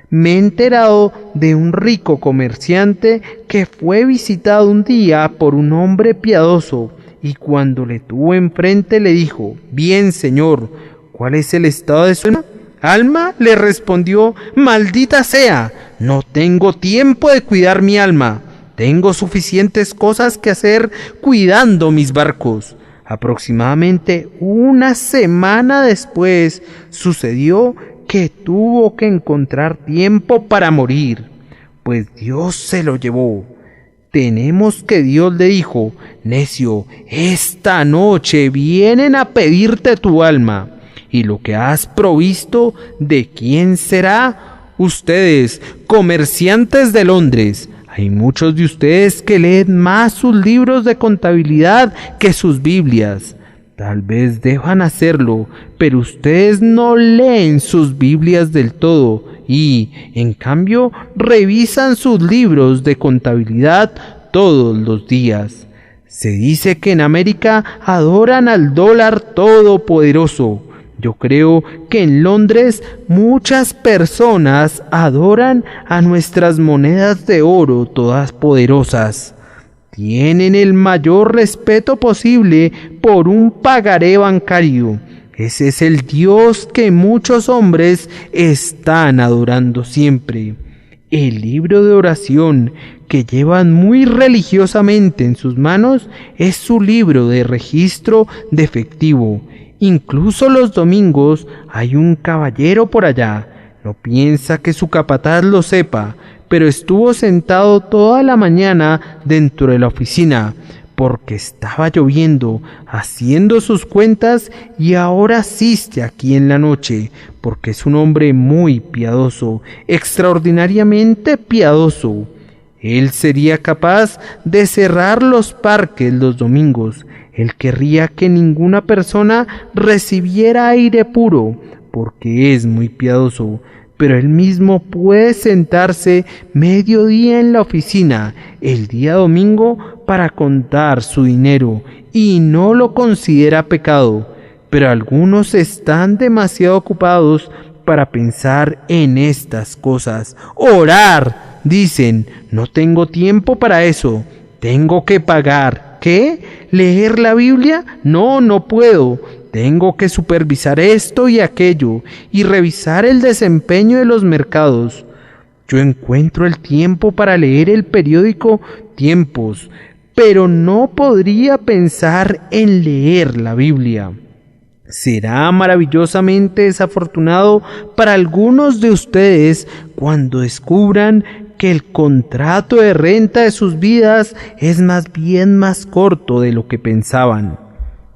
Me he enterado de un rico comerciante que fue visitado un día por un hombre piadoso y cuando le tuvo enfrente le dijo: «Bien, señor, ¿cuál es el estado de su alma?» «Alma», le respondió, «maldita sea, no tengo tiempo de cuidar mi alma. Tengo suficientes cosas que hacer cuidando mis barcos». Aproximadamente una semana después sucedió que tuvo que encontrar tiempo para morir, pues Dios se lo llevó. Tenemos que Dios le dijo: «Necio, esta noche vienen a pedirte tu alma. Y lo que has provisto, ¿de quién será? Ustedes, comerciantes de Londres, hay muchos de ustedes que leen más sus libros de contabilidad que sus Biblias. Tal vez deban hacerlo, pero ustedes no leen sus Biblias del todo y, en cambio, revisan sus libros de contabilidad todos los días. Se dice que en América adoran al dólar todopoderoso. Yo creo que en Londres muchas personas adoran a nuestras monedas de oro todas poderosas. Tienen el mayor respeto posible por un pagaré bancario. Ese es el Dios que muchos hombres están adorando siempre. El libro de oración que llevan muy religiosamente en sus manos es su libro de registro de efectivo. Incluso los domingos hay un caballero por allá. No piensa que su capataz lo sepa, pero estuvo sentado toda la mañana dentro de la oficina, porque estaba lloviendo, haciendo sus cuentas, y ahora asiste aquí en la noche, porque es un hombre muy piadoso, extraordinariamente piadoso. Él sería capaz de cerrar los parques los domingos. Él querría que ninguna persona recibiera aire puro, porque es muy piadoso, pero él mismo puede sentarse mediodía en la oficina el día domingo para contar su dinero y no lo considera pecado. Pero algunos están demasiado ocupados para pensar en estas cosas. Orar, dicen, no tengo tiempo para eso, tengo que pagar. ¿Qué? ¿Leer la Biblia? No puedo. Tengo que supervisar esto y aquello y revisar el desempeño de los mercados. Yo encuentro el tiempo para leer el periódico Tiempos, pero no podría pensar en leer la Biblia. Será maravillosamente desafortunado para algunos de ustedes cuando descubran que el contrato de renta de sus vidas es más bien más corto de lo que pensaban.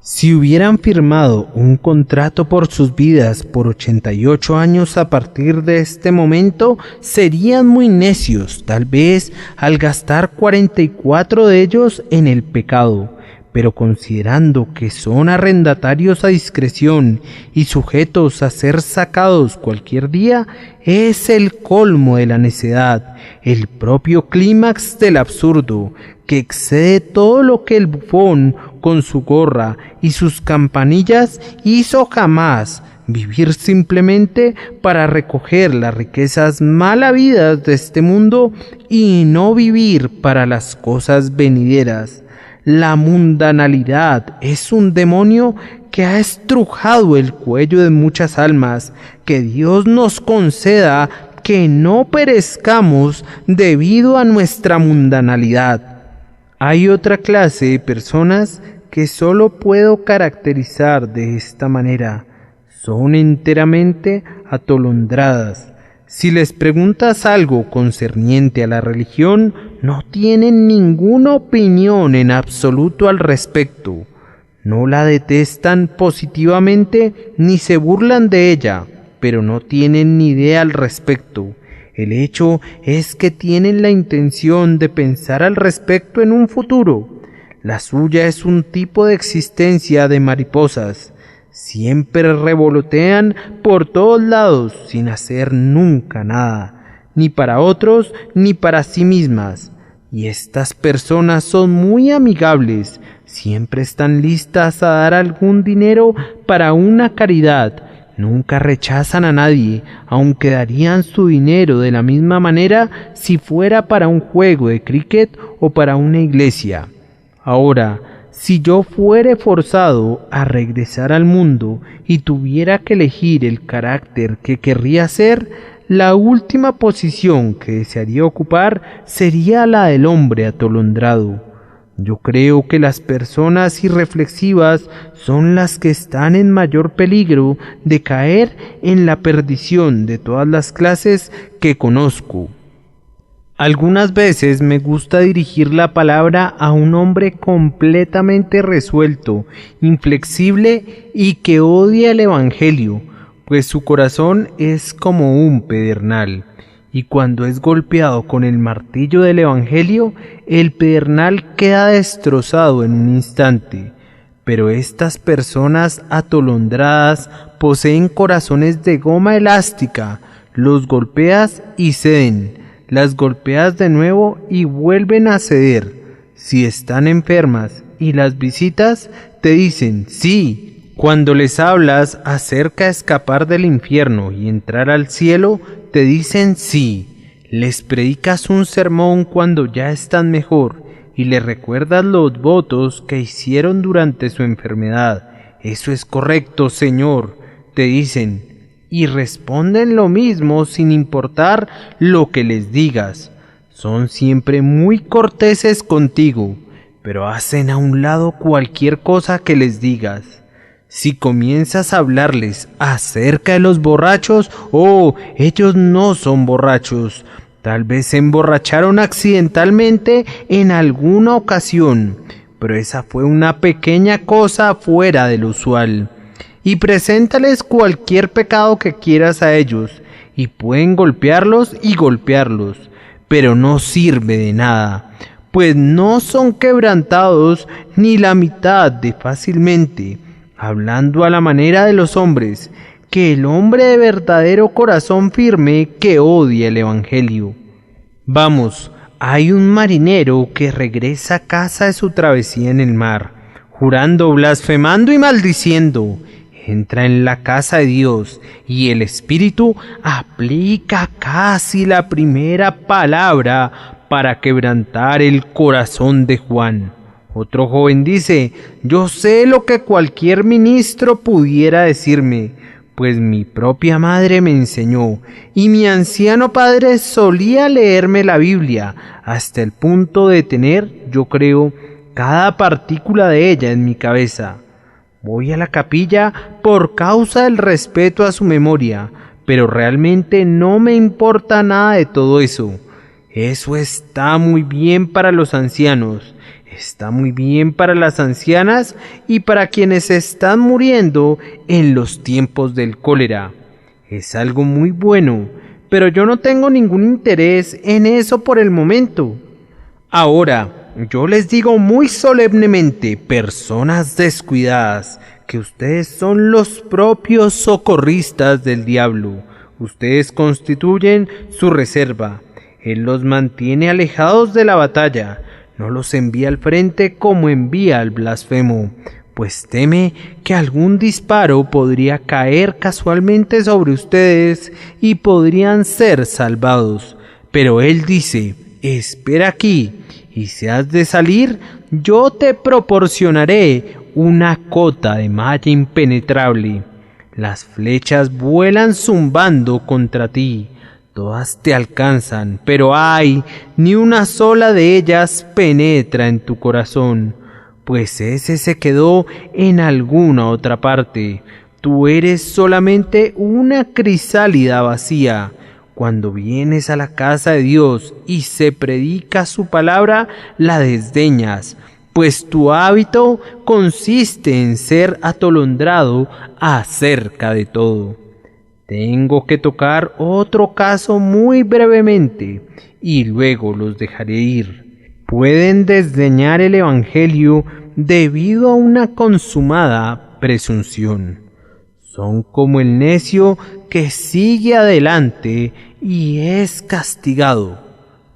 Si hubieran firmado un contrato por sus vidas por 88 años a partir de este momento, serían muy necios, tal vez al gastar 44 de ellos en el pecado. Pero considerando que son arrendatarios a discreción y sujetos a ser sacados cualquier día, es el colmo de la necedad, el propio clímax del absurdo, que excede todo lo que el bufón, con su gorra y sus campanillas, hizo jamás: vivir simplemente para recoger las riquezas mal habidas de este mundo y no vivir para las cosas venideras. La mundanalidad es un demonio que ha estrujado el cuello de muchas almas. Que Dios nos conceda que no perezcamos debido a nuestra mundanalidad. Hay otra clase de personas que solo puedo caracterizar de esta manera: son enteramente atolondradas. Si les preguntas algo concerniente a la religión, no tienen ninguna opinión en absoluto al respecto. No la detestan positivamente ni se burlan de ella, pero no tienen ni idea al respecto. El hecho es que tienen la intención de pensar al respecto en un futuro. La suya es un tipo de existencia de mariposas. Siempre revolotean por todos lados sin hacer nunca nada, ni para otros ni para sí mismas. Y estas personas son muy amigables, siempre están listas a dar algún dinero para una caridad, nunca rechazan a nadie, aunque darían su dinero de la misma manera si fuera para un juego de cricket o para una iglesia. Ahora, si yo fuere forzado a regresar al mundo y tuviera que elegir el carácter que querría ser, la última posición que desearía ocupar sería la del hombre atolondrado. Yo creo que las personas irreflexivas son las que están en mayor peligro de caer en la perdición de todas las clases que conozco. Algunas veces me gusta dirigir la palabra a un hombre completamente resuelto, inflexible y que odia el Evangelio, pues su corazón es como un pedernal, y cuando es golpeado con el martillo del Evangelio, el pedernal queda destrozado en un instante. Pero estas personas atolondradas poseen corazones de goma elástica, los golpeas y ceden. Las golpeas de nuevo y vuelven a ceder. Si están enfermas y las visitas, te dicen sí. Cuando les hablas acerca de escapar del infierno y entrar al cielo, te dicen sí. Les predicas un sermón cuando ya están mejor y les recuerdas los votos que hicieron durante su enfermedad. Eso es correcto, Señor, te dicen. Y responden lo mismo sin importar lo que les digas. Son siempre muy corteses contigo, pero hacen a un lado cualquier cosa que les digas. Si comienzas a hablarles acerca de los borrachos, ellos no son borrachos. Tal vez se emborracharon accidentalmente en alguna ocasión, pero esa fue una pequeña cosa fuera del usual. Y preséntales cualquier pecado que quieras a ellos, y pueden golpearlos, pero no sirve de nada, pues no son quebrantados ni la mitad de fácilmente, hablando a la manera de los hombres, que el hombre de verdadero corazón firme que odia el Evangelio. Vamos, hay un marinero que regresa a casa de su travesía en el mar, jurando, blasfemando y maldiciendo. Entra en la casa de Dios y el Espíritu aplica casi la primera palabra para quebrantar el corazón de Juan. Otro joven dice: yo sé lo que cualquier ministro pudiera decirme, pues mi propia madre me enseñó, y mi anciano padre solía leerme la Biblia, hasta el punto de tener, yo creo, cada partícula de ella en mi cabeza. Voy a la capilla por causa del respeto a su memoria, pero realmente no me importa nada de todo eso. Eso está muy bien para los ancianos, está muy bien para las ancianas y para quienes están muriendo en los tiempos del cólera. Es algo muy bueno, pero yo no tengo ningún interés en eso por el momento. Ahora, yo les digo muy solemnemente, personas descuidadas, que ustedes son los propios socorristas del diablo. Ustedes constituyen su reserva. Él los mantiene alejados de la batalla. No los envía al frente como envía al blasfemo, pues teme que algún disparo podría caer casualmente sobre ustedes y podrían ser salvados. Pero él dice: espera aquí, y si has de salir, yo te proporcionaré una cota de malla impenetrable. Las flechas vuelan zumbando contra ti, todas te alcanzan, pero ¡ay!, ni una sola de ellas penetra en tu corazón, pues ese se quedó en alguna otra parte. Tú eres solamente una crisálida vacía. Cuando vienes a la casa de Dios y se predica su palabra, la desdeñas, pues tu hábito consiste en ser atolondrado acerca de todo. Tengo que tocar otro caso muy brevemente y luego los dejaré ir. Pueden desdeñar el Evangelio debido a una consumada presunción. Son como el necio que sigue adelante y es castigado.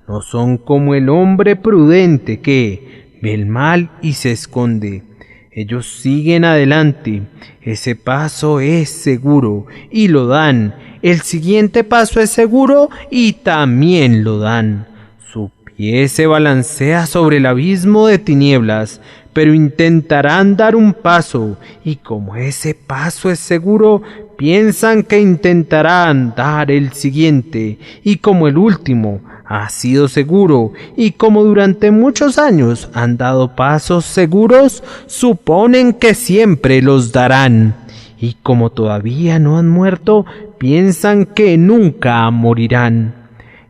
No son como el hombre prudente que ve el mal y se esconde. Ellos siguen adelante. Ese paso es seguro y lo dan. El siguiente paso es seguro y también lo dan. Su pie se balancea sobre el abismo de tinieblas, pero intentarán dar un paso, y como ese paso es seguro, piensan que intentarán dar el siguiente, y como el último ha sido seguro, y como durante muchos años han dado pasos seguros, suponen que siempre los darán, y como todavía no han muerto, piensan que nunca morirán.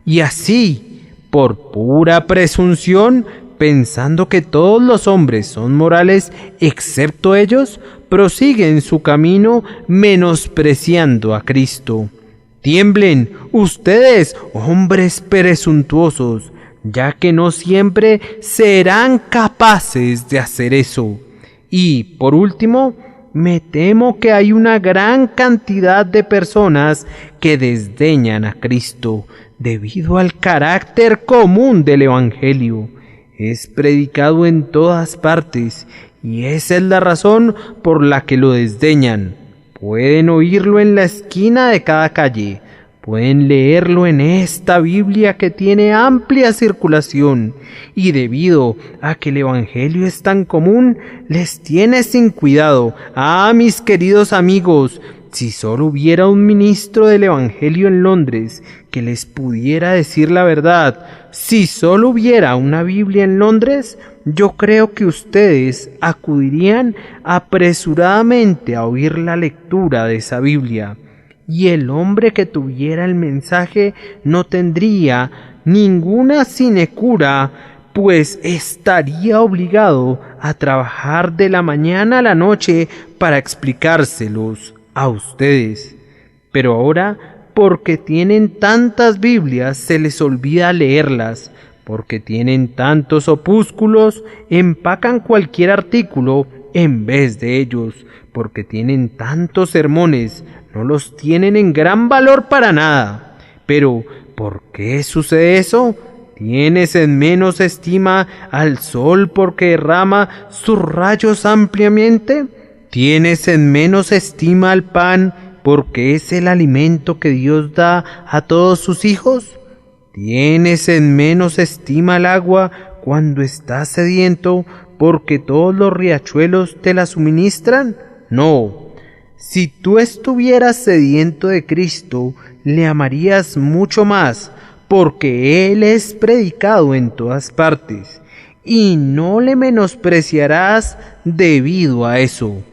Y así, por pura presunción, pensando que todos los hombres son morales excepto ellos, prosiguen su camino menospreciando a Cristo. Tiemblen ustedes, hombres presuntuosos, ya que no siempre serán capaces de hacer eso. Y, por último, me temo que hay una gran cantidad de personas que desdeñan a Cristo debido al carácter común del Evangelio. Es predicado en todas partes y esa es la razón por la que lo desdeñan. Pueden oírlo en la esquina de cada calle, pueden leerlo en esta Biblia que tiene amplia circulación, y debido a que el Evangelio es tan común, les tiene sin cuidado. Ah, mis queridos amigos, si solo hubiera un ministro del Evangelio en Londres que les pudiera decir la verdad, si solo hubiera una Biblia en Londres, yo creo que ustedes acudirían apresuradamente a oír la lectura de esa Biblia, y el hombre que tuviera el mensaje no tendría ninguna sinecura, pues estaría obligado a trabajar de la mañana a la noche para explicárselos a ustedes. Pero ahora, porque tienen tantas Biblias, se les olvida leerlas. Porque tienen tantos opúsculos, empacan cualquier artículo en vez de ellos. Porque tienen tantos sermones, no los tienen en gran valor para nada. Pero, ¿por qué sucede eso? ¿Tienes en menos estima al sol porque derrama sus rayos ampliamente? ¿Tienes en menos estima al pan porque es el alimento que Dios da a todos sus hijos? ¿Tienes en menos estima al agua cuando estás sediento porque todos los riachuelos te la suministran? No, Si tú estuvieras sediento de Cristo, le amarías mucho más, porque Él es predicado en todas partes, y no le menospreciarás debido a eso.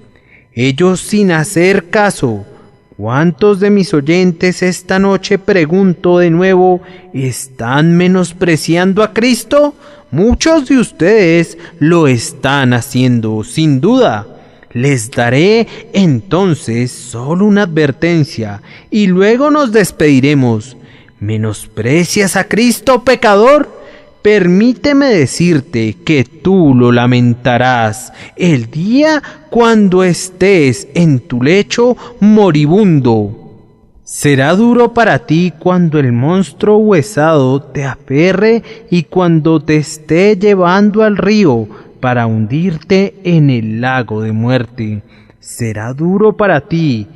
Ellos sin hacer caso. ¿Cuántos de mis oyentes esta noche, pregunto de nuevo, están menospreciando a Cristo? Muchos de ustedes lo están haciendo, sin duda. Les daré entonces solo una advertencia y luego nos despediremos. ¿Menosprecias a Cristo, pecador? Permíteme decirte que tú lo lamentarás el día cuando estés en tu lecho moribundo. Será duro para ti cuando el monstruo huesado te aferre y cuando te esté llevando al río para hundirte en el lago de muerte. Será duro para ti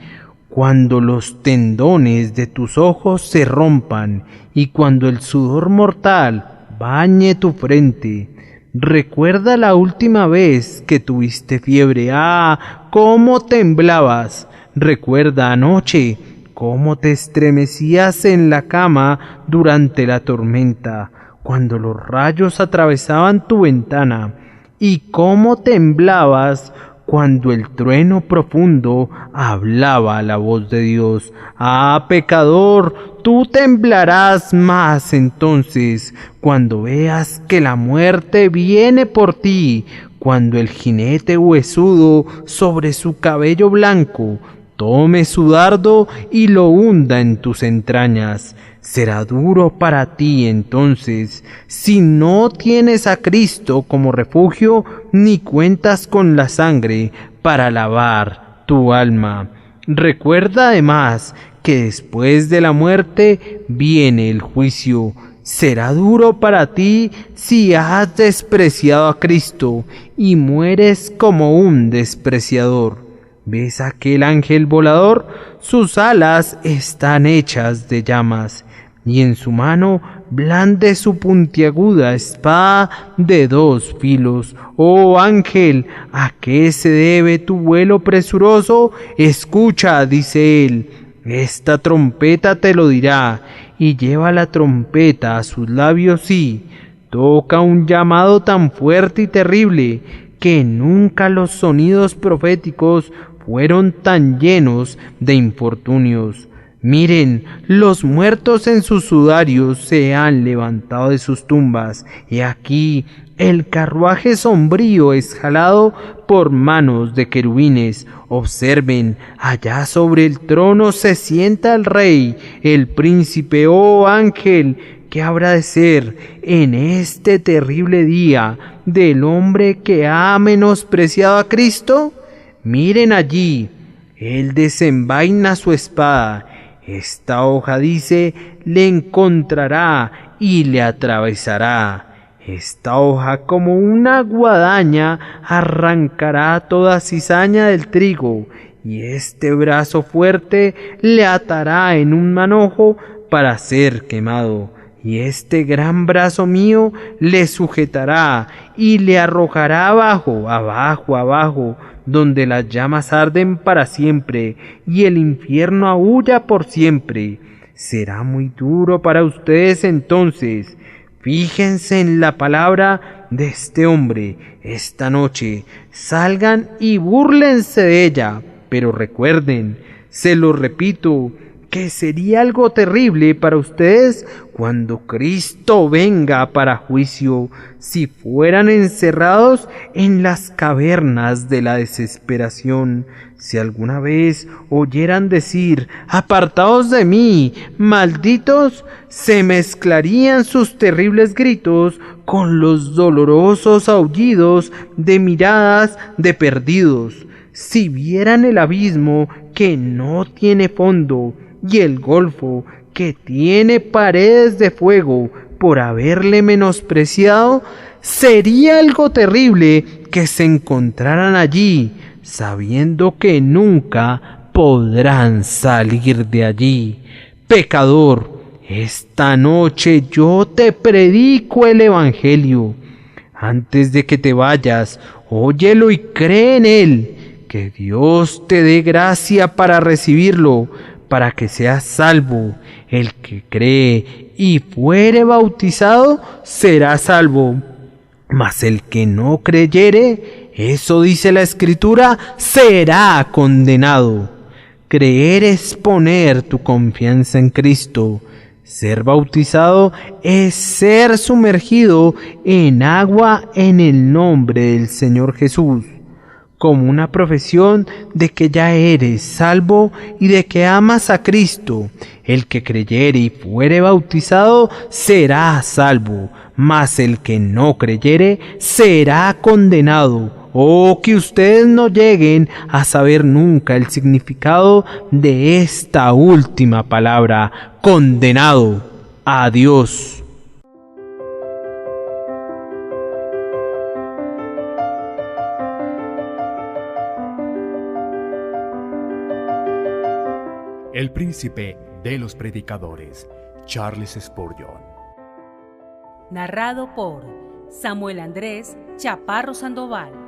cuando los tendones de tus ojos se rompan y cuando el sudor mortal bañe tu frente. Recuerda la última vez que tuviste fiebre. ¡Ah! ¡Cómo temblabas! Recuerda anoche cómo te estremecías en la cama durante la tormenta, cuando los rayos atravesaban tu ventana, y cómo temblabas cuando el trueno profundo hablaba la voz de Dios. ¡Ah, pecador! Tú temblarás más entonces cuando veas que la muerte viene por ti, cuando el jinete huesudo sobre su cabello blanco tome su dardo y lo hunda en tus entrañas. Será duro para ti entonces, si no tienes a Cristo como refugio, ni cuentas con la sangre para lavar tu alma. Recuerda además que después de la muerte viene el juicio. Será duro para ti si has despreciado a Cristo y mueres como un despreciador. ¿Ves aquel ángel volador? Sus alas están hechas de llamas, y en su mano blande su puntiaguda espada de 2 filos. Oh ángel, ¿a qué se debe tu vuelo presuroso? Escucha, dice él, esta trompeta te lo dirá, y lleva la trompeta a sus labios y toca un llamado tan fuerte y terrible que nunca los sonidos proféticos fueron tan llenos de infortunios. Miren, los muertos en sus sudarios se han levantado de sus tumbas. He aquí, el carruaje sombrío es jalado por manos de querubines. Observen, allá sobre el trono se sienta el rey, el príncipe. Oh ángel, ¿qué habrá de ser en este terrible día del hombre que ha menospreciado a Cristo? Miren allí, él desenvaina su espada. Esta hoja, dice, le encontrará y le atravesará. Esta hoja, como una guadaña, arrancará toda cizaña del trigo, y este brazo fuerte le atará en un manojo para ser quemado. Y este gran brazo mío le sujetará y le arrojará abajo, donde las llamas arden para siempre y el infierno aúlla por siempre. Será muy duro para ustedes entonces. Fíjense en la palabra de este hombre esta noche. Salgan y búrlense de ella, pero recuerden, se lo repito, que sería algo terrible para ustedes cuando Cristo venga para juicio, si fueran encerrados en las cavernas de la desesperación. Si alguna vez oyeran decir, apartaos de mí, malditos, se mezclarían sus terribles gritos con los dolorosos aullidos de miradas de perdidos. Si vieran el abismo que no tiene fondo, y el golfo que tiene paredes de fuego por haberle menospreciado, sería algo terrible que se encontraran allí, sabiendo que nunca podrán salir de allí. Pecador, esta noche yo te predico el Evangelio. Antes de que te vayas, óyelo y cree en él. Que Dios te dé gracia para recibirlo, para que seas salvo. El que cree y fuere bautizado será salvo, mas el que no creyere, eso dice la Escritura, será condenado. Creer es poner tu confianza en Cristo. Ser bautizado es ser sumergido en agua en el nombre del Señor Jesús, como una profesión de que ya eres salvo y de que amas a Cristo. El que creyere y fuere bautizado será salvo, mas el que no creyere será condenado. Oh, que ustedes no lleguen a saber nunca el significado de esta última palabra, condenado. Adiós. El príncipe de los predicadores, Charles Spurgeon. Narrado por Samuel Andrés Chaparro Sandoval.